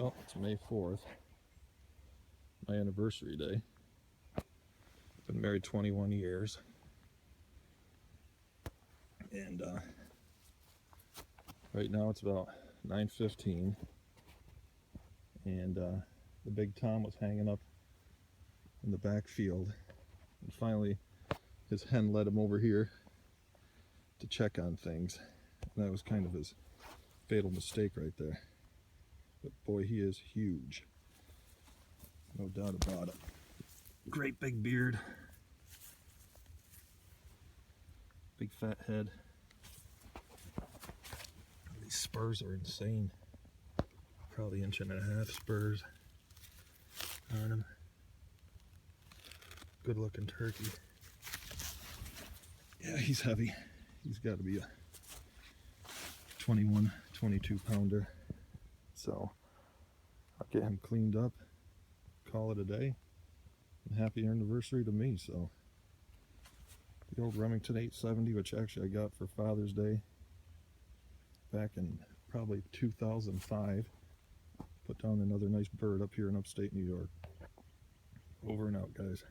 Well, it's May 4th, my anniversary day. I've been married 21 years. And right now it's about 9:15. And the big Tom was hanging up in the back field. And finally, his hen led him over here to check on things. And that was kind of his fatal mistake right there. But boy, he is huge. No doubt about it. Great big beard. Big fat head. These spurs are insane. Probably 1.5 inch spurs on him. Good looking turkey. Yeah, he's heavy. He's got to be a 21, 22 pounder. So I'll get him cleaned up, call it a day, and happy anniversary to me. So the old Remington 870, which actually I got for Father's Day back in probably 2005. Put down another nice bird up here in upstate New York. Over and out, guys.